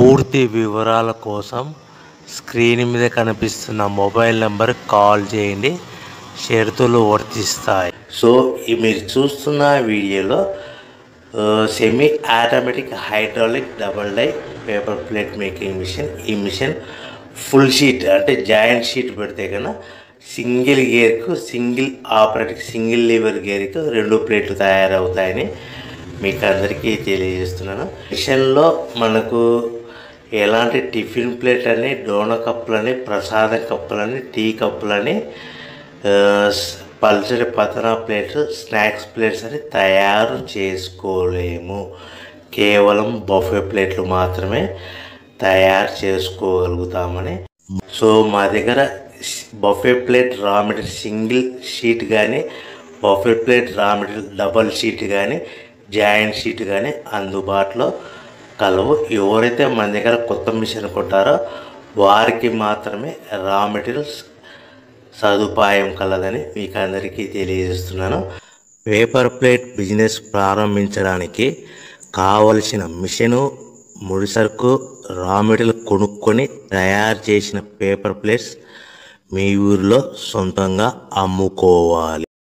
పూర్తి వివరాల కోసం స్క్రీన్ మీద కనిపిస్తున్న మొబైల్ నెంబర్ కాల్ చేయండి. షరతులు వర్తిస్తాయి. సో మీరు చూస్తున్న వీడియోలో semi automatic hydraulic double die paper plate making machine. ఈ మిషన్ ఫుల్ షీట్ అంటే జాయింట్ షీట్ పెడితే కన్నా సింగిల్ గేర్కు సింగిల్ ఆపరేటింగ్ సింగిల్ లీవర్ గేర్కు 2 ప్లేట్లు తయారవుతాయని మీకు అందరికీ తెలియజేస్తున్నాను. మిషన్లో మనకు ఎలాంటి టిఫిన్ ప్లేట్ అని, డోనా కప్పులని, ప్రసాదం కప్పులని, టీ కప్పులని, పల్చడి పతన ప్లేట్స్, స్నాక్స్ ప్లేట్స్ అని తయారు చేసుకోలేము. కేవలం బఫే ప్లేట్లు మాత్రమే తయారు చేసుకోగలుగుతామని. సో మా దగ్గర buffet plate raw material single sheet కానీ, buffet plate raw material double sheet కానీ, జాయింట్ షీట్ కానీ అందుబాటులో కలవు. ఎవరైతే మన దగ్గర కొత్త మిషన్ కొంటారో వారికి మాత్రమే రా మెటీరియల్స్ సదుపాయం కలదని మీకు అందరికీ తెలియజేస్తున్నాను. పేపర్ ప్లేట్ బిజినెస్ ప్రారంభించడానికి కావలసిన మిషను, ముడిసరుకు, రా మెటీరియల్ కొనుక్కొని తయారు చేసిన పేపర్ ప్లేట్స్ మీ ఊరిలో సొంతంగా అమ్ముకోవాలి.